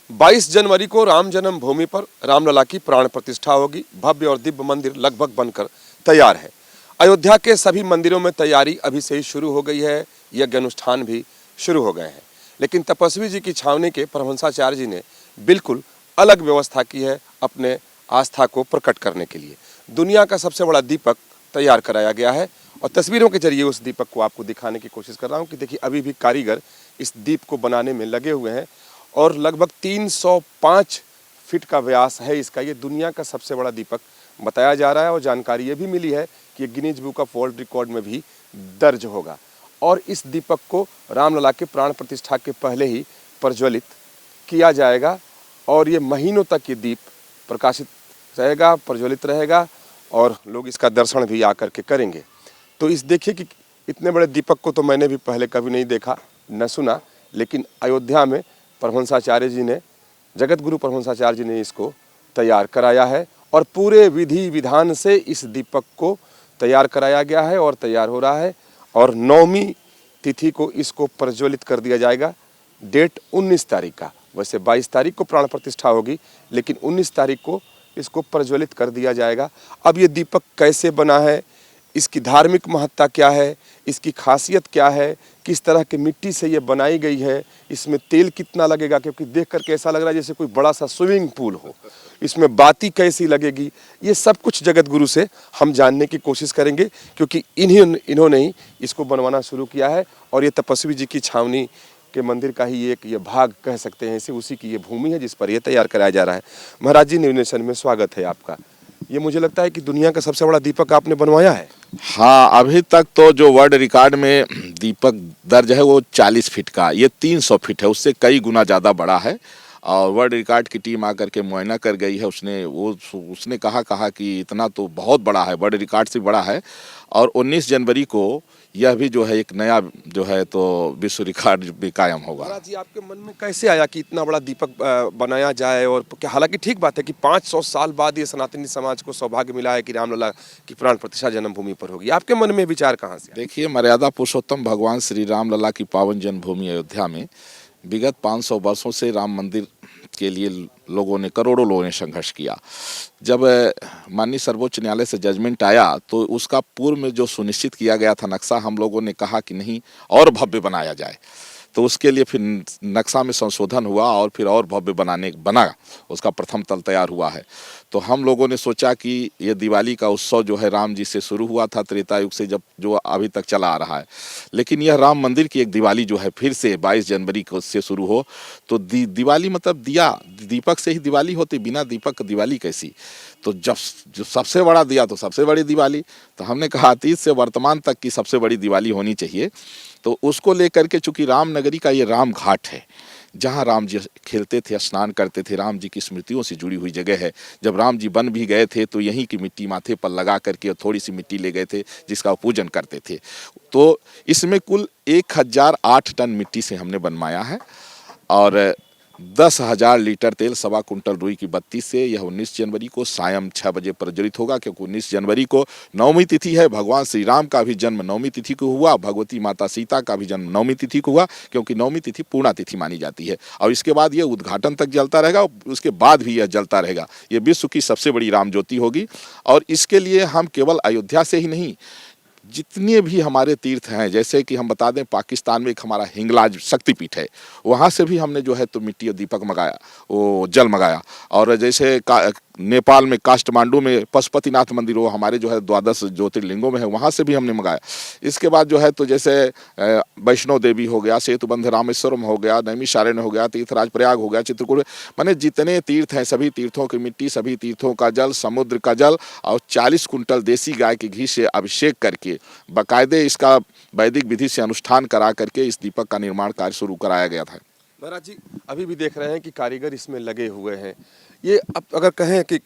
22 जनवरी को राम जन्मभूमि पर रामलला की प्राण प्रतिष्ठा होगी। भव्य और दिव्य मंदिर लगभग बनकर तैयार है। अयोध्या के सभी मंदिरों में तैयारी अभी से ही शुरू हो गई है। यज्ञ अनुष्ठान भी शुरू हो गए हैं, लेकिन तपस्वी जी की छावनी के परमहंसाचार्य जी ने बिल्कुल अलग व्यवस्था की है अपने आस्था को प्रकट करने के लिए। दुनिया का सबसे बड़ा दीपक तैयार कराया गया है और तस्वीरों के जरिए उस दीपक को आपको दिखाने की कोशिश कर रहा हूँ कि देखिए अभी भी कारीगर इस दीप को बनाने में लगे हुए हैं और लगभग 305 फीट का व्यास है इसका। ये दुनिया का सबसे बड़ा दीपक बताया जा रहा है और जानकारी ये भी मिली है कि Guinness book of world record में भी दर्ज होगा। और इस दीपक को रामलला के प्राण प्रतिष्ठा के पहले ही प्रज्वलित किया जाएगा और ये महीनों तक ये दीप प्रकाशित रहेगा, प्रज्वलित रहेगा और लोग इसका दर्शन भी आकर के करेंगे। तो इस देखिए कि इतने बड़े दीपक को तो मैंने भी पहले कभी नहीं देखा न सुना, लेकिन अयोध्या में परमहंसाचार्य जी ने, जगत गुरु परमहंसाचार्य जी ने इसको तैयार कराया है और पूरे विधि विधान से इस दीपक को तैयार कराया गया है और तैयार हो रहा है। और 9वीं तिथि को इसको प्रज्वलित कर दिया जाएगा। डेट 19 तारीख का, वैसे 22 तारीख को प्राण प्रतिष्ठा होगी, लेकिन 19 तारीख को इसको प्रज्वलित कर दिया जाएगा। अब ये दीपक कैसे बना है, इसकी धार्मिक महत्ता क्या है, इसकी खासियत क्या है, किस तरह की मिट्टी से ये बनाई गई है, इसमें तेल कितना लगेगा, क्योंकि देख करके ऐसा लग रहा है जैसे कोई बड़ा सा स्विमिंग पूल हो, इसमें बाती कैसी लगेगी, ये सब कुछ जगत गुरु से हम जानने की कोशिश करेंगे, क्योंकि इन्होंने ही इसको बनवाना शुरू किया है। और ये तपस्वी जी की छावनी के मंदिर का ही एक ये भाग कह सकते हैं, इसे उसी की ये भूमि है जिस पर यह तैयार कराया जा रहा है। महाराज जी, न्यूज़ नेशन में स्वागत है आपका। ये मुझे लगता है कि दुनिया का सबसे बड़ा दीपक आपने बनवाया है। हाँ, अभी तक तो जो वर्ल्ड रिकॉर्ड में दीपक दर्ज है वो 40 फीट का, ये 300 फीट है, उससे कई गुना ज़्यादा बड़ा है। और वर्ल्ड रिकॉर्ड की टीम आकर के मुआयना कर गई है। उसने कहा कि इतना तो बहुत बड़ा है, वर्ल्ड रिकॉर्ड से बड़ा है। और 19 जनवरी को यह भी जो है एक नया जो है तो विश्व रिकॉर्ड भी कायम होगा। महाराज जी, आपके मन में कैसे आया कि इतना बड़ा दीपक बनाया जाए? और क्या, हालांकि ठीक बात है कि 500 साल बाद ये सनातनी समाज को सौभाग्य मिला है कि रामलला की प्राण प्रतिष्ठा जन्मभूमि पर होगी, आपके मन में विचार कहाँ से? देखिए, मर्यादा पुरुषोत्तम भगवान श्री रामलला की पावन जन्मभूमि अयोध्या में विगत 500 वर्षों से राम मंदिर के लिए करोड़ों लोगों ने संघर्ष किया। जब माननीय सर्वोच्च न्यायालय से जजमेंट आया तो उसका पूर्व में जो सुनिश्चित किया गया था नक्शा, हम लोगों ने कहा कि नहीं और भव्य बनाया जाए। तो उसके लिए फिर नक्शा में संशोधन हुआ और फिर और भव्य बना उसका प्रथम तल तैयार हुआ है। तो हम लोगों ने सोचा कि ये दिवाली का उत्सव जो है राम जी से शुरू हुआ था त्रेता युग से, जब जो अभी तक चला आ रहा है, लेकिन यह राम मंदिर की एक दिवाली जो है फिर से 22 जनवरी को से शुरू हो। तो दिवाली मतलब दीपक से ही दिवाली होती, बिना दीपक दिवाली कैसी? तो जब जो सबसे बड़ा दिया तो सबसे बड़ी दिवाली, तो हमने कहा अतीत से वर्तमान तक की सबसे बड़ी दिवाली होनी चाहिए। तो उसको लेकर के, चूंकि राम नगरी का ये राम घाट है जहाँ राम जी खेलते थे, स्नान करते थे, राम जी की स्मृतियों से जुड़ी हुई जगह है। जब राम जी वन भी गए थे तो यहीं की मिट्टी माथे पर लगा करके थोड़ी सी मिट्टी ले गए थे जिसका वो पूजन करते थे। तो इसमें कुल 1008 टन मिट्टी से हमने बनवाया है और 10,000 लीटर तेल, 1.25 कुंटल रुई की बत्ती से यह 19 जनवरी को सायं 6 बजे प्रज्वलित होगा। क्योंकि 19 जनवरी को 9वीं तिथि है, भगवान श्री राम का भी जन्म 9वीं तिथि को हुआ, भगवती माता सीता का भी जन्म 9वीं तिथि को हुआ, क्योंकि 9वीं तिथि पूर्णा तिथि मानी जाती है। और इसके बाद यह उद्घाटन तक जलता रहेगा, उसके बाद भी यह जलता रहेगा। ये विश्व की सबसे बड़ी राम ज्योति होगी। और इसके लिए हम केवल अयोध्या से ही नहीं, जितने भी हमारे तीर्थ हैं, जैसे कि हम बता दें पाकिस्तान में एक हमारा हिंगलाज शक्तिपीठ है, वहाँ से भी हमने जो है तो मिट्टी और दीपक मंगाया, वो जल मंगाया। और जैसे नेपाल में काठमांडू में पशुपतिनाथ मंदिर, वो हमारे जो है 12 ज्योतिर्लिंगों में है, वहाँ से भी हमने मंगाया। इसके बाद जो है तो जैसे वैष्णो देवी हो गया, सेतुबंध रामेश्वरम हो गया, नैमिषारण्य हो गया, तीर्थराज प्रयाग हो गया, चित्रकूट, माने जितने तीर्थ हैं सभी तीर्थों की मिट्टी, सभी तीर्थों का जल, समुद्र का जल और 40 कुंटल देसी गाय के घी से अभिषेक करके बाकायदे इसका वैदिक विधि से अनुष्ठान करा करके इस दीपक का निर्माण कार्य शुरू कराया गया था। महाराज जी, अभी भी देख रहे हैं कि कारीगर इसमें लगे हुए हैं। ये अब अगर कहें कि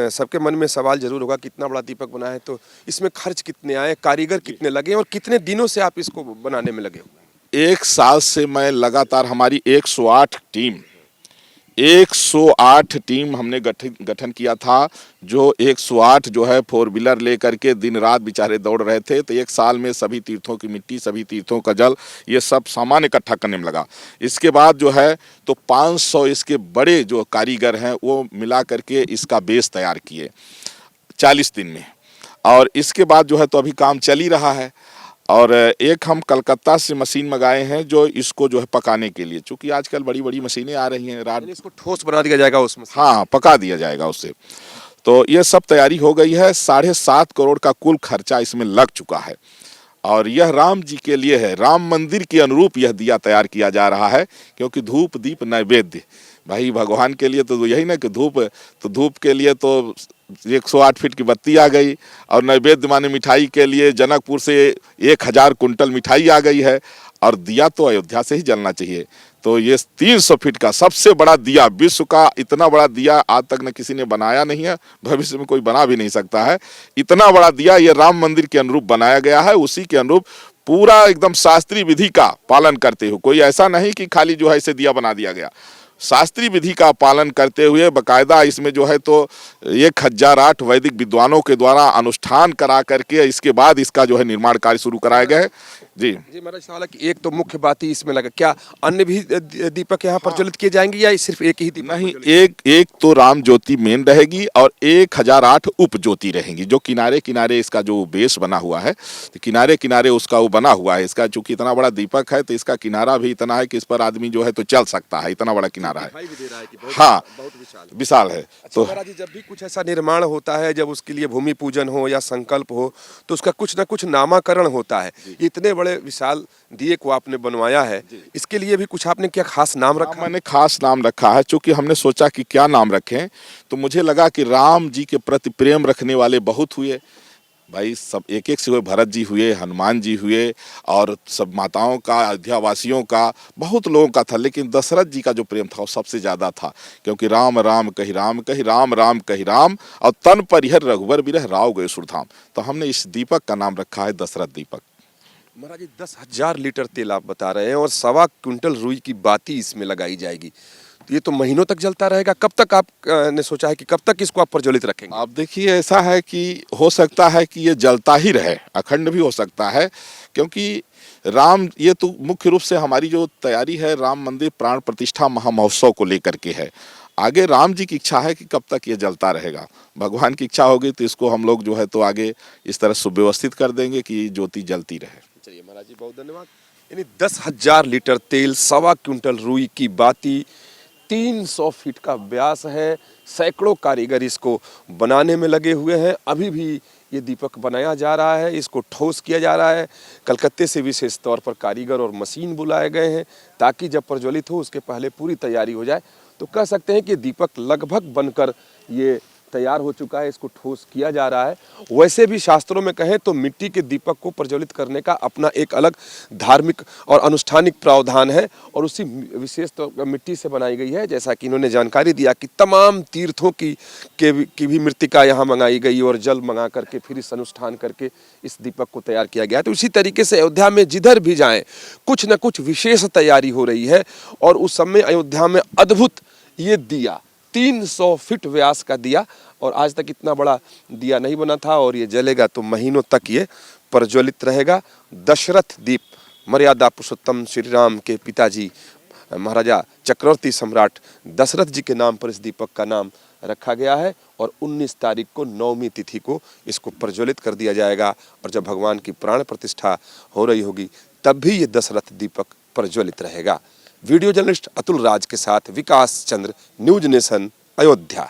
सबके मन में सवाल जरूर होगा कि इतना बड़ा दीपक बना है तो इसमें खर्च कितने आए, कारीगर कितने लगे और कितने दिनों से आप इसको बनाने में लगे हुए? 1 साल से मैं लगातार, हमारी 108 टीम 108 टीम हमने गठन किया था, जो 108 जो है 4 व्हीलर लेकर के दिन रात बेचारे दौड़ रहे थे। तो एक साल में सभी तीर्थों की मिट्टी, सभी तीर्थों का जल, ये सब सामान इकट्ठा करने में लगा। इसके बाद जो है तो 500 इसके बड़े जो कारीगर हैं वो मिला करके इसका बेस तैयार किए 40 दिन में। और इसके बाद जो है तो अभी काम चल ही रहा है। और एक हम कलकत्ता से मशीन मंगाए हैं जो इसको जो है पकाने के लिए, चूंकि आजकल बड़ी बड़ी मशीनें आ रही हैं, रात इसको ठोस बना दिया जाएगा उसमें। हाँ, पका दिया जाएगा उससे। तो ये सब तैयारी हो गई है। 7.5 करोड़ का कुल खर्चा इसमें लग चुका है। और यह राम जी के लिए है, राम मंदिर के अनुरूप यह दिया तैयार किया जा रहा है। क्योंकि धूप दीप नैवेद्य, भाई भगवान के लिए तो यही ना कि धूप के लिए तो 108 फीट की बत्ती आ गई, और नैवेद्य माने मिठाई के लिए जनकपुर से 1000 कुंटल मिठाई आ गई है। और दिया तो अयोध्या से ही जलना चाहिए। तो ये 300 फीट का सबसे बड़ा दिया, विश्व का इतना बड़ा दिया आज तक न किसी ने बनाया नहीं है, भविष्य में कोई बना भी नहीं सकता है। इतना बड़ा दिया ये राम मंदिर के अनुरूप बनाया गया है। उसी के अनुरूप पूरा एकदम शास्त्रीय विधि का पालन करते हुए, कोई ऐसा नहीं कि खाली जो है इसे दिया बना दिया गया, शास्त्रीय विधि का पालन करते हुए बकायदा इसमें जो है तो 1008 वैदिक विद्वानों के द्वारा अनुष्ठान करा करके इसके बाद इसका जो है निर्माण कार्य शुरू कराया गया है। जी जी मेरा सवाल है कि एक तो मुख्य बात ही इसमें लगा, क्या अन्य भी दीपक यहाँ प्रज्वलित किए जाएंगे या सिर्फ एक ही दीपक? नहीं, एक तो राम ज्योति मेन रहेगी और 1008 उप ज्योति रहेंगी, जो किनारे किनारे इसका जो बेस बना हुआ है, तो किनारे किनारे उसका वो बना हुआ है। इसका चूंकि इतना बड़ा दीपक है तो इसका किनारा भी इतना है कि इस पर आदमी जो है तो चल सकता है, इतना बड़ा किनारा है। हाँ, बहुत विशाल है। तो महाराज जी, जब भी कुछ ऐसा निर्माण होता है, जब उसके लिए भूमि पूजन हो या संकल्प हो, तो उसका कुछ ना कुछ नामाकरण होता है। इतने बड़े विशाल दिए को आपने बनवाया है, इसके लिए भी कुछ आपने क्या खास नाम रखा? मैंने खास नाम रखा है, चूंकि हमने सोचा कि क्या नाम रखें, तो मुझे लगा कि राम जी के प्रति प्रेम रखने वाले बहुत हुए भाई, सब एक एक से हुए, भरत जी हुए, हनुमान जी हुए, और सब माताओं का, अयोध्यावासियों का, बहुत लोगों का था। लेकिन दशरथ जी का जो प्रेम था वो सबसे ज्यादा था। क्योंकि राम राम कही राम कही, राम राम कही राम, और तन परिहर रघुबर बिरह राव गए सुरधाम। तो हमने इस दीपक का नाम रखा है दशरथ दीपक। महाराज जी, 10,000 लीटर तेल आप बता रहे हैं और 1.25 क्विंटल रुई की बाती इसमें लगाई जाएगी, तो ये तो महीनों तक जलता रहेगा। कब तक आप ने सोचा है कि कब तक इसको आप प्रज्वलित रखेंगे? आप देखिए, ऐसा है कि हो सकता है कि ये जलता ही रहे, अखंड भी हो सकता है। क्योंकि राम, ये तो मुख्य रूप से हमारी जो तैयारी है राम मंदिर प्राण प्रतिष्ठा महामहोत्सव को लेकर के है। आगे राम जी की इच्छा है कि कब तक ये जलता रहेगा। भगवान की इच्छा होगी तो इसको हम लोग जो है तो आगे इस तरह सुव्यवस्थित कर देंगे कि ज्योति जलती रहे। चलिए महाराज जी, बहुत धन्यवाद। यानी 10,000 लीटर तेल, 1.25 क्विंटल रुई की बाती, 300 फीट का व्यास है, सैकड़ों कारीगर इसको बनाने में लगे हुए हैं। अभी भी ये दीपक बनाया जा रहा है, इसको ठोस किया जा रहा है। कलकत्ते से विशेष तौर पर कारीगर और मशीन बुलाए गए हैं ताकि जब प्रज्वलित हो उसके पहले पूरी तैयारी हो जाए। तो कह सकते हैं कि दीपक लगभग बनकर ये तैयार हो चुका है, इसको ठोस किया जा रहा है। वैसे भी शास्त्रों में कहें तो मिट्टी के दीपक को प्रज्वलित करने का अपना एक अलग धार्मिक और अनुष्ठानिक प्रावधान है, और उसी विशेष तो मिट्टी से बनाई गई है। जैसा कि इन्होंने जानकारी दिया कि तमाम तीर्थों की भी मृतिका यहाँ मंगाई गई और जल मंगा करके फिर इस अनुष्ठान करके इस दीपक को तैयार किया गया। तो इसी तरीके से अयोध्या में जिधर भी जाएं कुछ न कुछ विशेष तैयारी हो रही है। और उस समय अयोध्या में अद्भुत ये दिया, 300 फीट व्यास का दिया, और आज तक इतना बड़ा दिया नहीं बना था, और ये जलेगा तो महीनों तक ये प्रज्वलित रहेगा। दशरथ दीप, मर्यादा पुरुषोत्तम श्री राम के पिताजी महाराजा चक्रवर्ती सम्राट दशरथ जी के नाम पर इस दीपक का नाम रखा गया है। और 19 तारीख को 9वीं तिथि को इसको प्रज्वलित कर दिया जाएगा, और जब भगवान की प्राण प्रतिष्ठा हो रही होगी तब भी ये दशरथ दीपक प्रज्वलित रहेगा। वीडियो जर्नलिस्ट अतुल राज के साथ विकास चंद्र, न्यूज नेशन, अयोध्या।